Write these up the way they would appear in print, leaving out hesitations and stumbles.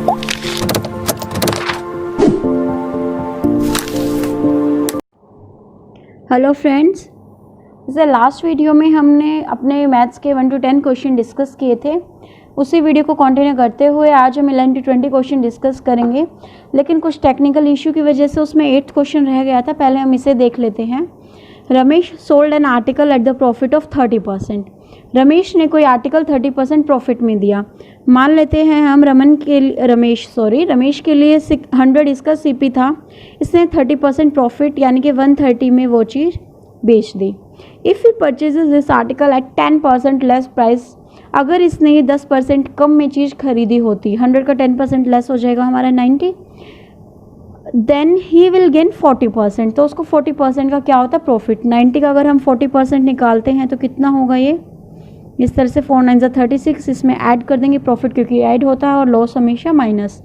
Hello friends, जैसे last video में हमने अपने मैथ्स के 1 to 10 क्वेश्चन डिस्कस किए थे, उसी वीडियो को कंटिन्यू करते हुए आज हम 11 to 20 क्वेश्चन डिस्कस करेंगे। लेकिन कुछ टेक्निकल इशू की वजह से उसमें 8th क्वेश्चन रह गया था। पहले हम इसे देख लेते हैं। Ramesh sold an article at the profit of 30%। Ramesh ने कोई आर्टिकल 30% प्रॉफिट में दिया। मान लेते हैं हम रमेश के लिए 100 इसका सीपी था। इसने 30% प्रॉफिट यानी कि 130 में वो चीज़ बेच दी। If he purchases this article at 10% less price, अगर इसने ये 10% कम में चीज़ खरीदी होती, 100 का 10% लेस हो जाएगा हमारा 90, देन ही विल गेन 40%। तो उसको 40% का क्या होता है? प्रॉफिट। 90 का अगर हम 40% निकालते हैं तो कितना होगा? ये इस तरह से 4 9 36, इसमें ऐड कर देंगे प्रॉफिट, क्योंकि ऐड होता है और लॉस हमेशा माइनस।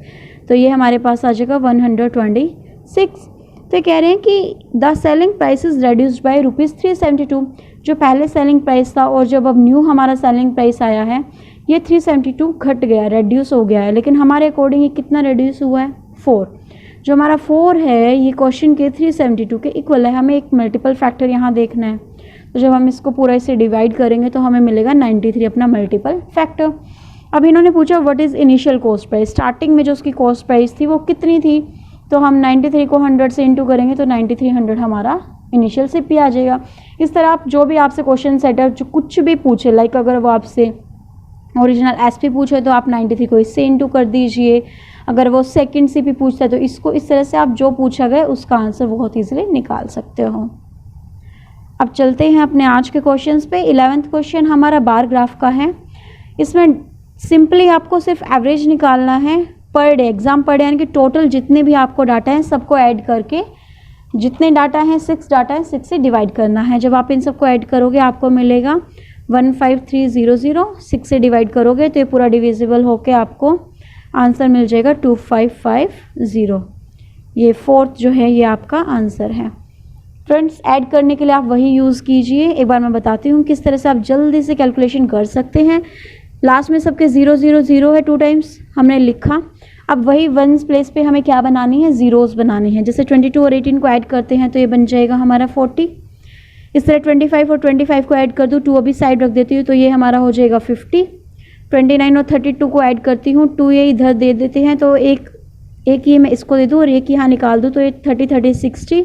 तो ये हमारे पास आ जाएगा 126। तो कह रहे हैं कि the selling price is reduced by ₹372। जो पहले सेलिंग प्राइस था और जब अब न्यू हमारा सेलिंग प्राइस आया है, ये 372 घट गया, रेड्यूस हो गया है। लेकिन हमारे अकॉर्डिंग ये कितना रेड्यूस हुआ है? 4। जो हमारा 4 है ये क्वेश्चन के 372 के इक्वल है। हमें एक मल्टीपल फैक्टर यहाँ देखना है। तो जब हम इसको पूरा इसे डिवाइड करेंगे तो हमें मिलेगा 93 अपना मल्टीपल फैक्टर। अब इन्होंने पूछा what is initial cost price. Starting में जो उसकी कॉस्ट प्राइस थी वो कितनी थी? तो हम 93 को 100 से इंटू करेंगे तो 9300 हमारा इनिशियल सीपी आ जाएगा। इस तरह आप जो भी आपसे क्वेश्चन सेटअप जो कुछ भी पूछे, लाइक अगर वो आपसे ओरिजिनल एसपी पूछे तो आप 93 को इससे इंटू कर दीजिए। अगर वो सेकंड सीपी पूछता है तो इसको, इस तरह से आप जो पूछा गया उसका आंसर बहुत ईजिली निकाल सकते हो। अब चलते हैं अपने आज के क्वेश्चंस पे। 11th क्वेश्चन हमारा बार ग्राफ का है। इसमें सिंपली आपको सिर्फ एवरेज निकालना है per day, exam per day, यानी कि टोटल जितने भी आपको डाटा हैं सबको ऐड करके, जितने डाटा हैं 6 डाटा है 6 से डिवाइड करना है। जब आप इन सबको ऐड करोगे आपको मिलेगा 15300। 6 से डिवाइड करोगे तो ये पूरा डिविजिबल होके आपको आंसर मिल जाएगा 2550। ये 4th जो है ये आपका आंसर है। फ्रेंड्स, ऐड करने के लिए आप वही यूज़ कीजिए। एक बार मैं बताती हूँ किस तरह से आप जल्दी से कैलकुलेशन कर सकते हैं। लास्ट में सबके 000 है, 2 टाइम्स हमने लिखा। अब वही 1s प्लेस पे हमें क्या बनानी है? ज़ीरोज़ बनानी है। जैसे 22 और 18 को ऐड करते हैं तो ये बन जाएगा हमारा 40। इस तरह 25 और 25 को ऐड कर दूँ, 2 अभी साइड रख देती हूँ तो ये हमारा हो जाएगा 50। 29 और 32 को ऐड करती हूँ, 2 ये इधर दे देते हैं तो एक ये मैं इसको दे दूँ और एक यहाँ निकाल दूँ तो ये 30 30 60,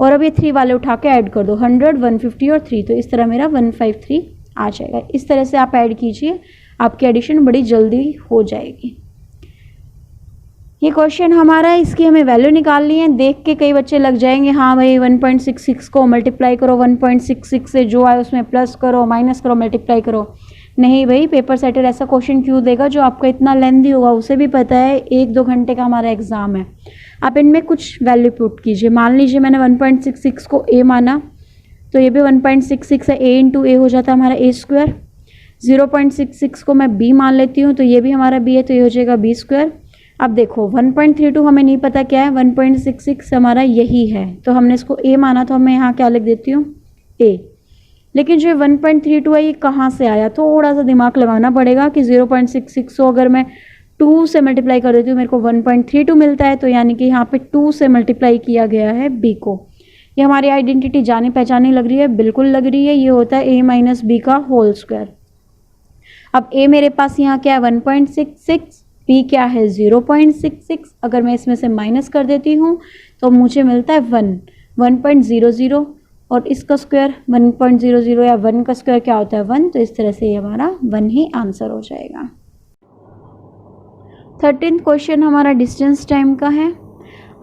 और अब ये 3 वाले उठा के ऐड कर दो, 100 150 और 3, तो इस तरह मेरा 153 आ जाएगा। इस तरह से आप ऐड कीजिए, आपकी एडिशन बड़ी जल्दी हो जाएगी। ये क्वेश्चन हमारा है, इसकी हमें वैल्यू निकालनी है। देख के कई बच्चे लग जाएंगे, हाँ भाई 1.66 को मल्टीप्लाई करो 1.66 से, जो आए उसमें प्लस करो माइनस करो मल्टीप्लाई करो। नहीं भाई, पेपर सेटर ऐसा क्वेश्चन क्यों देगा जो आपका इतना लेंथी होगा? उसे भी पता है 1-2 घंटे का हमारा एग्जाम है। आप इनमें कुछ वैल्यू पुट कीजिए। मान लीजिए मैंने 1.66 को a माना तो ये भी 1.66 है, a इंटू ए हो जाता है हमारा a²। 0.66 को मैं b मान लेती हूँ तो ये भी हमारा b है तो ये हो जाएगा b²। अब देखो 1.32 हमें नहीं पता क्या है, 1.66 हमारा यही है तो हमने इसको a माना तो मैं यहाँ क्या लिख देती हूँ? a। लेकिन जो 1.32 है ये कहाँ से आया? थोड़ा सा दिमाग लगाना पड़ेगा कि 0.66 को अगर मैं 2 से मल्टीप्लाई कर देती हूँ मेरे को 1.32 मिलता है, तो यानी कि यहाँ पे 2 से मल्टीप्लाई किया गया है b को। ये हमारी आइडेंटिटी जानी पहचानी लग रही है? बिल्कुल लग रही है। ये होता है a माइनस बी का होल स्क्वायर। अब a मेरे पास यहाँ क्या है? 1.66, b क्या है? 0.66। अगर मैं इसमें से माइनस कर देती हूँ तो मुझे मिलता है 1.00, और इसका स्क्वायर 1.00 या 1 का स्क्वायर क्या होता है? 1। तो इस तरह से ये हमारा 1 ही आंसर हो जाएगा। 13th क्वेश्चन हमारा डिस्टेंस टाइम का है।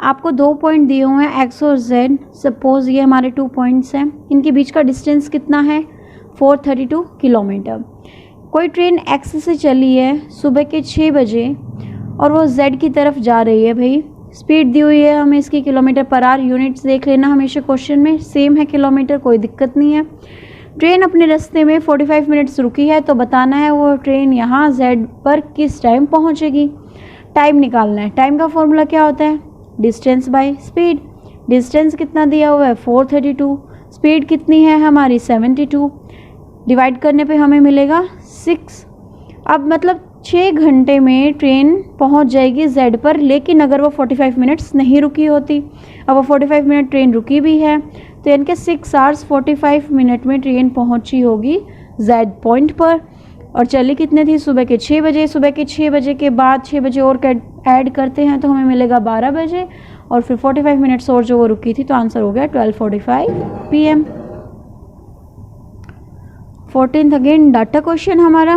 आपको 2 पॉइंट दिए हुए हैं x और z। सपोज ये हमारे 2 पॉइंट्स हैं, इनके बीच का डिस्टेंस कितना है? 432 किलोमीटर। कोई ट्रेन x से चली है सुबह के 6 बजे और वो z की तरफ जा रही है। भाई स्पीड दी हुई है हमें इसकी किलोमीटर पर आवर। यूनिट्स देख लेना हमेशा क्वेश्चन में सेम है किलोमीटर, कोई दिक्कत नहीं है। ट्रेन अपने रास्ते में 45 मिनट्स रुकी है तो बताना है वो ट्रेन यहाँ z पर किस टाइम पहुँचेगी। टाइम निकालना है। टाइम का फॉर्मूला क्या होता है? Distance by speed. डिस्टेंस कितना दिया हुआ है? 432। स्पीड कितनी है हमारी? 72। डिवाइड करने पे हमें मिलेगा 6। अब मतलब 6 घंटे में ट्रेन पहुंच जाएगी Z पर, लेकिन अगर वो 45 मिनट्स नहीं रुकी होती, अब वो 45 मिनट ट्रेन रुकी भी है, तो यानी कि 6 आवर्स 45 मिनट में ट्रेन पहुंची होगी Z पॉइंट पर। और चली कितने थी? सुबह के 6 बजे। सुबह के 6 बजे के बाद 6 बजे और ऐड करते हैं तो हमें मिलेगा 12 बजे, और फिर 45 मिनट्स और जो वो रुकी थी, तो आंसर हो गया 12:45 PM। 14th again data question हमारा।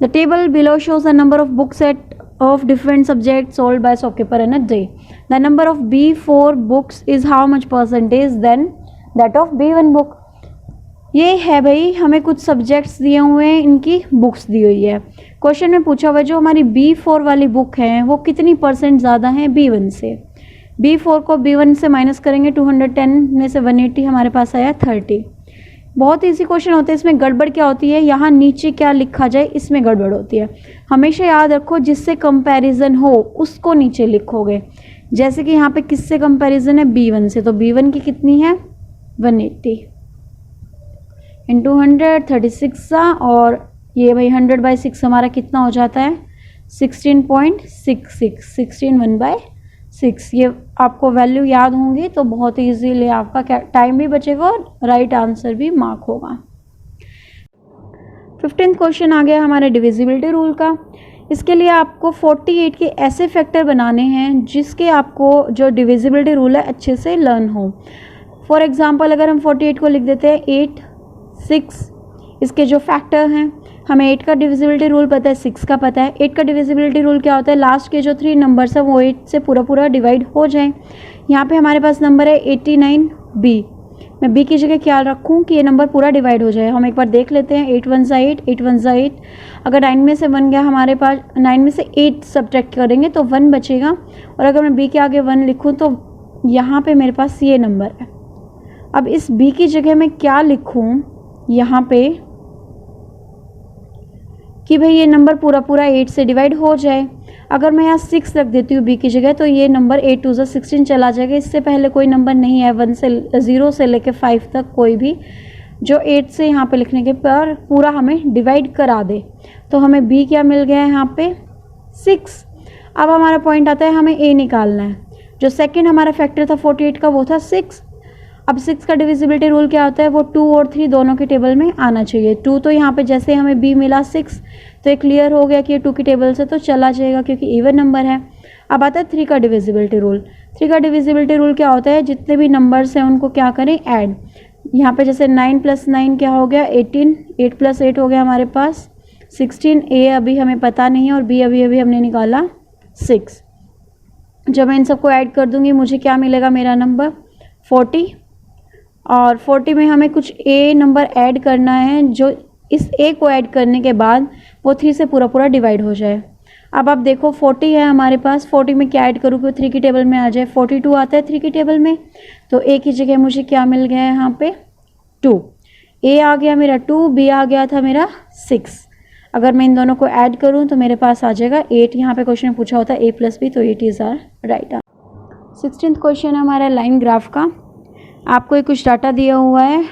The table below shows the number of book set of different subjects sold by shopkeeper in a day. The number of B4 books is how much percentage than that of B1 book. ये है भाई, हमें कुछ subjects दिए हुए हैं, इनकी books दी हुई है। क्वेश्चन में पूछा हुआ है जो हमारी B4 वाली बुक है वो कितनी % ज़्यादा है B1 से। B4 को B1 से माइनस करेंगे, 210 में से 180 हमारे पास आया 30। बहुत ईजी क्वेश्चन होते हैं। इसमें गड़बड़ क्या होती है, यहाँ नीचे क्या लिखा जाए इसमें गड़बड़ होती है। हमेशा याद रखो जिससे कंपैरिजन हो उसको नीचे लिखोगे। जैसे कि यहाँ पे किससे कंपैरिजन है? B1 से, तो B1 की कितनी है? 180 इंटू 100 36 और ये भाई 100/6 हमारा कितना हो जाता है? 16.66, 16 1/6। ये आपको वैल्यू याद होंगी तो बहुत इजीली आपका टाइम भी बचेगा और राइट आंसर भी मार्क होगा। 15th क्वेश्चन आ गया हमारे डिविजिबिलिटी रूल का। इसके लिए आपको 48 के ऐसे फैक्टर बनाने हैं जिसके आपको जो डिविजिबिलिटी रूल है अच्छे से लर्न हो। फॉर एग्जांपल अगर हम 48 को लिख देते हैं 8, 6, इसके जो फैक्टर हैं, हमें 8 का डिविजिबिलिटी रूल पता है, 6 का पता है। 8 का डिविजिबिलिटी रूल क्या होता है? लास्ट के जो 3 नंबर्स हैं वो 8 से पूरा डिवाइड हो जाएं। यहाँ पे हमारे पास नंबर है 89B। मैं B की जगह क्या रखूँ कि ये नंबर पूरा डिवाइड हो जाए। हम एक बार देख लेते हैं। 8 1 8, 8 1 8। अगर 9 में से 1 गया हमारे पास, 9 में से 8 सब्ट्रैक्ट करेंगे तो 1 बचेगा। और अगर मैं B के आगे 1 लिखूँ तो यहाँ पे मेरे पास ये नंबर है। अब इस B की जगह मैं क्या लिखूँ यहाँ पे कि भाई ये नंबर पूरा 8 से डिवाइड हो जाए। अगर मैं यहाँ 6 रख देती हूँ B की जगह तो ये नंबर 8 2 16 चला जाएगा। इससे पहले कोई नंबर नहीं है 0 से लेके 5 तक कोई भी जो 8 से यहाँ पे लिखने के पर पूरा हमें डिवाइड करा दे। तो हमें B क्या मिल गया है यहाँ पे? 6। अब हमारा पॉइंट आता है हमें A निकालना है। जो सेकेंड हमारा फैक्टर था 48 का वो था 6। अब 6 का डिविजिबिलिटी रूल क्या होता है? वो 2 और 3 दोनों के टेबल में आना चाहिए। 2 तो यहाँ पे जैसे हमें B मिला 6 तो ये क्लियर हो गया कि ये 2 की टेबल से तो चला जाएगा क्योंकि इवन नंबर है। अब आता है 3 का डिविजिबिलिटी रूल। 3 का डिविजिबिलिटी रूल क्या होता है? जितने भी नंबर्स हैं उनको क्या करें? ऐड। यहाँ पे जैसे 9 + 9 क्या हो गया? 18। 8 + 8 हो गया हमारे पास 16। A अभी हमें पता नहीं है और B अभी हमने निकाला 6। जब मैं इन सबको ऐड कर दूंगी मुझे क्या मिलेगा? मेरा नंबर 40। और 40 में हमें कुछ A नंबर ऐड करना है जो इस A को ऐड करने के बाद वो 3 से पूरा डिवाइड हो जाए। अब आप देखो 40 है हमारे पास, 40 में क्या ऐड करूँ कि 3 की टेबल में आ जाए? 42 आता है 3 की टेबल में, तो A की जगह मुझे क्या मिल गया है यहाँ पे? 2। A आ गया मेरा 2, B आ गया था मेरा 6। अगर मैं इन दोनों को ऐड करूँ तो मेरे पास आ जाएगा 8। यहाँ पे क्वेश्चन में पूछा होता है A + B, तो 8 is our right answer. 16th question है हमारा लाइन ग्राफ का। आपको कुछ डाटा दिया हुआ है,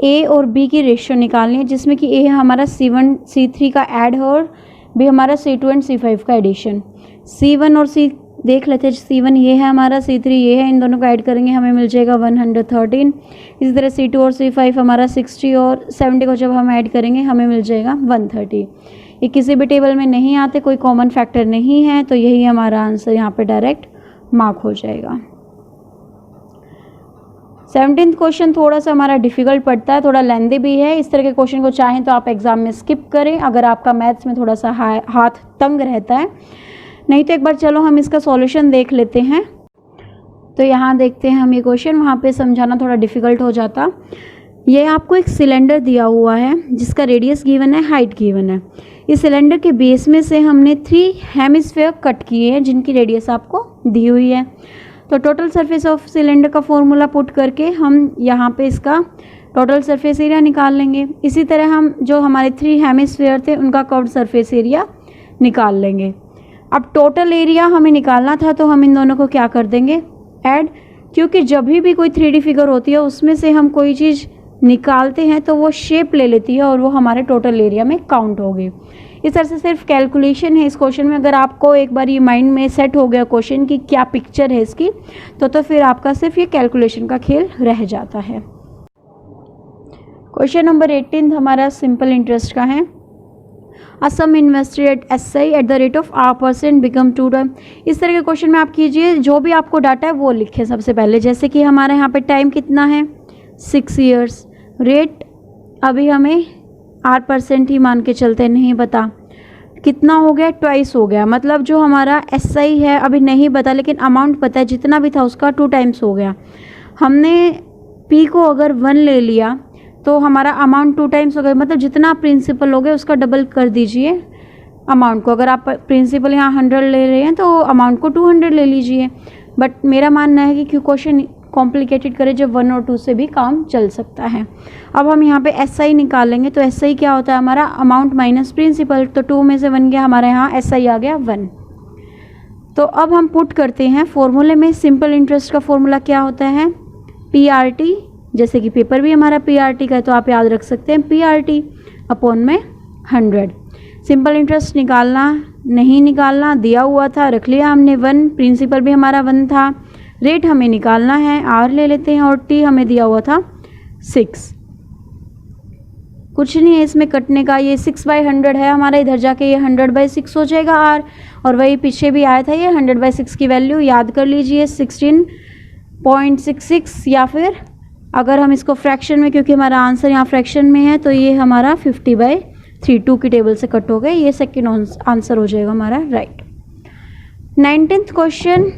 A और B की रेशियो निकालनी है जिसमें कि A हमारा C1 C3 का ऐड है और B हमारा C2 एंड C5 का एडिशन। C1 और C देख लेते हैं। C1 ये है हमारा, C3 ये है, इन दोनों को ऐड करेंगे हमें मिल जाएगा 113। इसी तरह C2 और C5 हमारा 60 और 70 को जब हम ऐड करेंगे हमें मिल जाएगा 130। ये किसी भी टेबल में नहीं आते, कोई कॉमन फैक्टर नहीं है, तो यही हमारा आंसर यहाँ पे डायरेक्ट मार्क हो जाएगा। 17th क्वेश्चन थोड़ा सा हमारा डिफिकल्ट पड़ता है, थोड़ा लेंदी भी है। इस तरह के क्वेश्चन को चाहें तो आप एग्जाम में स्किप करें अगर आपका मैथ्स में थोड़ा सा हाथ तंग रहता है। नहीं तो एक बार चलो हम इसका सॉल्यूशन देख लेते हैं। तो यहाँ देखते हैं हम ये क्वेश्चन, वहाँ पे समझाना थोड़ा डिफिकल्ट हो जाता। ये आपको एक सिलेंडर दिया हुआ है जिसका रेडियस गिवन है, हाइट गिवन है। इस सिलेंडर के बेस में से हमने 3 हेमिस्फीयर कट किए हैं जिनकी रेडियस आपको दी हुई है। तो टोटल सरफेस ऑफ सिलेंडर का फॉर्मूला पुट करके हम यहाँ पे इसका टोटल सरफेस एरिया निकाल लेंगे। इसी तरह हम जो हमारे 3 हेमिस्फीयर थे उनका कर्व्ड सरफेस एरिया निकाल लेंगे। अब टोटल एरिया हमें निकालना था तो हम इन दोनों को क्या कर देंगे? ऐड। क्योंकि जब भी कोई 3D फिगर होती है उसमें से हम कोई चीज़ निकालते हैं तो वो शेप ले लेती है और वो हमारे टोटल एरिया में काउंट होगी। इस तरह से सिर्फ कैलकुलेशन है इस क्वेश्चन में। अगर आपको एक बार ये माइंड में सेट हो गया क्वेश्चन की क्या पिक्चर है इसकी, तो फिर आपका सिर्फ ये कैलकुलेशन का खेल रह जाता है। क्वेश्चन नंबर 18 हमारा सिंपल इंटरेस्ट का है। A sum invested at SI at the rate of R% become 2 time. इस तरह के क्वेश्चन में आप कीजिए, जो भी आपको डाटा है वो लिखें सबसे पहले। जैसे कि हमारे यहाँ पे टाइम कितना है 6 ईयर्स, रेट अभी हमें R% ही मान के चलते, नहीं पता कितना हो गया, ट्वाइस हो गया। मतलब जो हमारा SI है अभी नहीं पता, लेकिन अमाउंट पता है, जितना भी था उसका 2 टाइम्स हो गया। हमने P को अगर 1 ले लिया तो हमारा अमाउंट 2 टाइम्स हो गया। मतलब जितना प्रिंसिपल हो गया उसका डबल कर दीजिए अमाउंट को। अगर आप प्रिंसिपल यहाँ 100 ले रहे हैं तो अमाउंट को 200 ले लीजिए। बट मेरा मानना है कि क्यों क्वेश्चन कॉम्प्लिकेटेड करे जब 1 और 2 से भी काम चल सकता है। अब हम यहाँ पे SI निकालेंगे तो SI क्या होता है हमारा अमाउंट माइनस प्रिंसिपल। तो 2 में से 1 गया, हमारे यहाँ SI आ गया 1। तो अब हम पुट करते हैं फॉर्मूले में। सिंपल इंटरेस्ट का फॉर्मूला क्या होता है PRT, जैसे कि पेपर भी हमारा PRT का है तो आप याद रख सकते हैं PRT अपॉन में 100। सिंपल इंटरेस्ट निकालना नहीं निकालना, दिया हुआ था रख लिया हमने 1, प्रिंसिपल भी हमारा 1 था, रेट हमें निकालना है R ले लेते हैं और T हमें दिया हुआ था 6। कुछ नहीं है इसमें कटने का, ये 6/100 है हमारा, इधर जाके ये 100/6 हो जाएगा R। और वही पीछे भी आया था, ये 100/6 की वैल्यू याद कर लीजिए 16.66, या फिर अगर हम इसको फ्रैक्शन में, क्योंकि हमारा आंसर यहाँ फ्रैक्शन में है, तो ये हमारा 50/3 2 की टेबल से कट हो गए, ये सेकेंड आंसर हो जाएगा हमारा राइट। 19th क्वेश्चन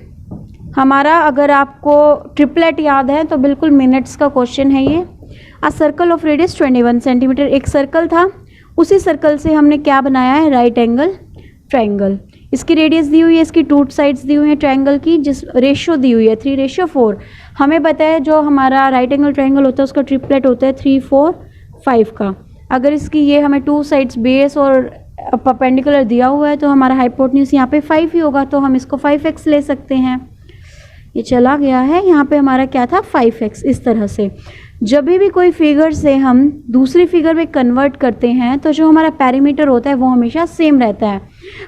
हमारा, अगर आपको ट्रिपलेट याद है तो बिल्कुल मिनट्स का क्वेश्चन है ये। A circle of radius 21 centimetre, एक सर्कल था, उसी सर्कल से हमने क्या बनाया है राइट एंगल ट्रायंगल। इसकी रेडियस दी हुई है, इसकी 2 साइड्स दी हुई है ट्रायंगल की, जिस रेशियो दी हुई है 3:4। हमें पता है जो हमारा राइट एंगल ट्रायंगल होता है उसका ट्रिपलेट होता है 3, 4, 5 का। अगर इसकी ये हमें 2 साइड्स बेस और परपेंडिकुलर दिया हुआ है तो हमारा हाइपोटेन्यूज यहाँ पे 5 ही होगा, तो हम इसको 5x ले सकते हैं। ये चला गया है, यहाँ पे हमारा क्या था 5x। इस तरह से जब भी कोई फिगर से हम दूसरी फिगर में कन्वर्ट करते हैं तो जो हमारा पैरीमीटर होता है वो हमेशा सेम रहता है।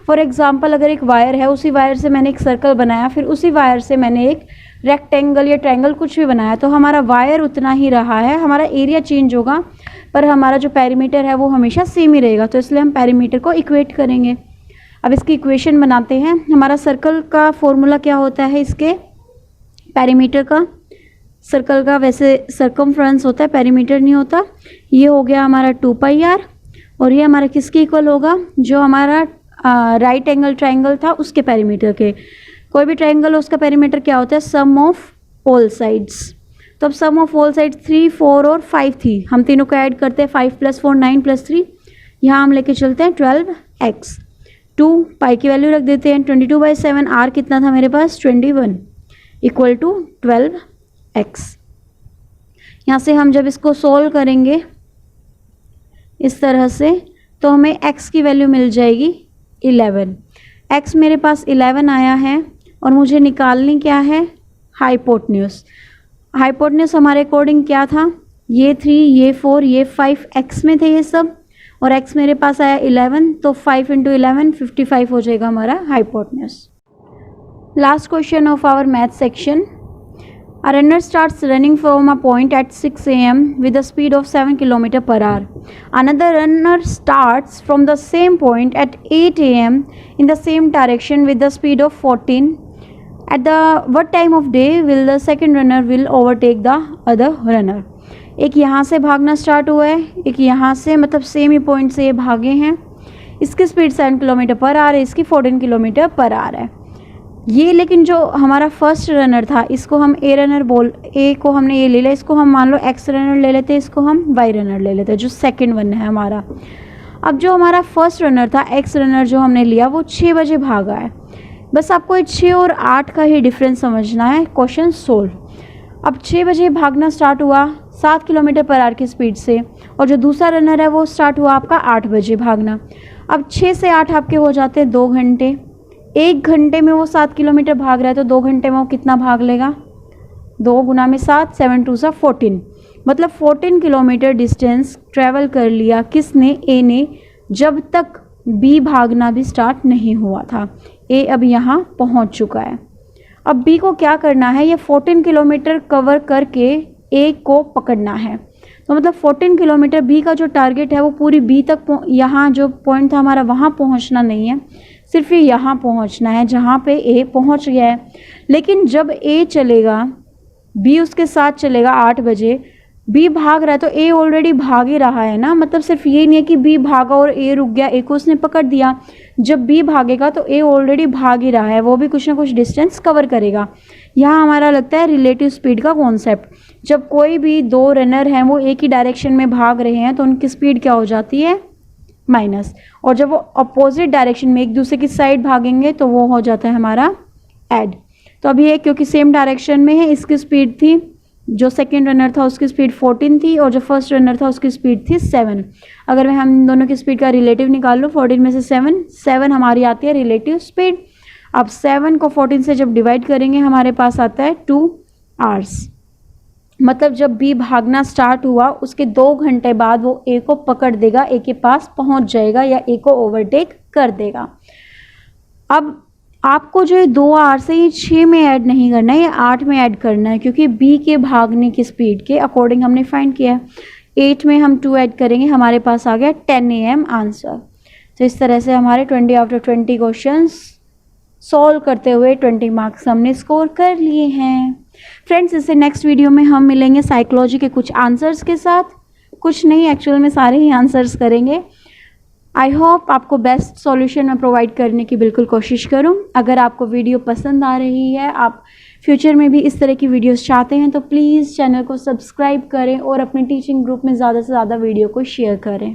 फॉर एग्जांपल अगर एक वायर है, उसी वायर से मैंने एक सर्कल बनाया, फिर उसी वायर से मैंने एक रेक्टेंगल या ट्रायंगल कुछ भी बनाया, तो हमारा वायर उतना ही रहा है, हमारा एरिया चेंज होगा पर हमारा जो पैरीमीटर है वो हमेशा सेम ही रहेगा। तो इसलिए हम पैरीमीटर को इक्वेट करेंगे। अब इसकी इक्वेशन बनाते हैं। हमारा सर्कल का फॉर्मूला क्या होता है, इसके पैरीमीटर का, सर्कल का वैसे सर्कमफ्रेंस होता है, पैरीमीटर नहीं होता। ये हो गया हमारा 2πr, और ये हमारा किसके इक्वल होगा, जो हमारा राइट एंगल ट्रायंगल था उसके पैरीमीटर के। कोई भी ट्रायंगल हो उसका पैरीमीटर क्या होता है, सम ऑफ ऑल साइड्स। तो अब सम ऑफ ऑल साइड्स 3, 4 और 5 थी, हम तीनों को ऐड करते हैं 5 + 4 9 + 3, यहाँ हम लेके चलते हैं 12x। 2 पाई की वैल्यू रख देते हैं 22/7। r कितना था मेरे पास 21 = 12x। यहाँ से हम जब इसको सोल्व करेंगे इस तरह से तो हमें x की वैल्यू मिल जाएगी 11। x मेरे पास 11 आया है और मुझे निकालनी क्या है हाइपोटेन्यूज। हाइपोटेन्यूज हमारे अकॉर्डिंग क्या था, ये 3, ये 4, ये 5 x में थे ये सब, और x मेरे पास आया 11, तो 5 × 11 55 हो जाएगा हमारा hypotenuse. Last question of our math section. A runner starts running from a point at 6 a.m. with a speed of 7 km/h. Another runner starts from the same point at 8 a.m. in the same direction with the speed of 14. At the what time of day will the second runner will overtake the other runner? एक यहाँ से भागना start हुआ है, एक यहाँ से, मतलब सेम ही पॉइंट से ये भागे हैं। इसकी स्पीड 7 km/h है, इसकी 14 km/h है। ये लेकिन जो हमारा फर्स्ट रनर था इसको हम ए रनर ए को हमने ये ले लिया, इसको हम मान लो एक्स रनर ले लेते हैं, इसको हम वाई रनर ले लेते हैं, जो सेकंड वन है हमारा। अब जो हमारा फर्स्ट रनर था एक्स रनर जो हमने लिया वो 6 बजे भागा है। बस आपको 6 और 8 का ही डिफरेंस समझना है, क्वेश्चन सोल्व। अब 6 बजे भागना स्टार्ट हुआ 7 km/h की स्पीड से, और जो दूसरा रनर है वो स्टार्ट हुआ आपका 8 बजे भागना। अब 6 से 8 आपके हो जाते हैं 2 घंटे। 1 घंटे में वो 7 किलोमीटर भाग रहा है तो 2 घंटे में वो कितना भाग लेगा, 2 × 7 7 × 2 = 14, मतलब 14 किलोमीटर डिस्टेंस ट्रैवल कर लिया किसने, ए ने, जब तक बी भागना भी स्टार्ट नहीं हुआ था। ए अब यहाँ पहुँच चुका है। अब बी को क्या करना है, ये 14 किलोमीटर कवर करके ए को पकड़ना है। तो मतलब 14 किलोमीटर बी का जो टारगेट है वो पूरी बी तक, यहाँ जो पॉइंट था हमारा वहाँ पहुँचना नहीं है, सिर्फ ये यहाँ पहुँचना है जहाँ पे ए पहुँच गया है। लेकिन जब ए चलेगा, बी उसके साथ चलेगा 8 बजे, बी भाग रहा है तो ए ऑलरेडी भाग ही रहा है ना, मतलब सिर्फ ये नहीं है कि बी भागा और ए रुक गया, ए को उसने पकड़ दिया। जब बी भागेगा तो ए ऑलरेडी भाग ही रहा है, वो भी कुछ ना कुछ डिस्टेंस कवर करेगा। यहाँ हमारा लगता है रिलेटिव स्पीड का कॉन्सेप्ट। जब कोई भी दो रनर हैं वो एक ही डायरेक्शन में भाग रहे हैं तो उनकी स्पीड क्या हो जाती है, माइनस। और जब वो अपोजिट डायरेक्शन में एक दूसरे की साइड भागेंगे तो वो हो जाता है हमारा ऐड। तो अभी ये क्योंकि सेम डायरेक्शन में है, इसकी स्पीड थी, जो सेकेंड रनर था उसकी स्पीड 14 थी और जो फर्स्ट रनर था उसकी स्पीड थी 7। अगर मैं हम दोनों की स्पीड का रिलेटिव निकाल लूँ, 14 में से 7 हमारी आती है रिलेटिव स्पीड। अब 7 को 14 से जब डिवाइड करेंगे हमारे पास आता है 2 आवर्स। मतलब जब बी भागना स्टार्ट हुआ उसके 2 घंटे बाद वो ए को पकड़ देगा, ए के पास पहुंच जाएगा या ए को ओवरटेक कर देगा। अब आपको जो ये 2 आवर से ये 6 में ऐड नहीं करना है, ये 8 में ऐड करना है, क्योंकि बी के भागने की स्पीड के अकॉर्डिंग हमने फाइंड किया है। 8 में हम 2 ऐड करेंगे, हमारे पास आ गया 10 AM आंसर। तो इस तरह से हमारे 20 आउट ऑफ 20 क्वेश्चंस सॉल्व करते हुए 20 मार्क्स हमने स्कोर कर लिए हैं। फ्रेंड्स, इससे नेक्स्ट वीडियो में हम मिलेंगे साइकोलॉजी के कुछ आंसर्स के साथ। कुछ नहीं, एक्चुअल में सारे ही आंसर्स करेंगे। आई होप आपको बेस्ट सॉल्यूशन मैं प्रोवाइड करने की बिल्कुल कोशिश करूं। अगर आपको वीडियो पसंद आ रही है, आप फ्यूचर में भी इस तरह की वीडियोस चाहते हैं तो प्लीज़ चैनल को सब्सक्राइब करें और अपने टीचिंग ग्रुप में ज़्यादा से ज़्यादा वीडियो को शेयर करें।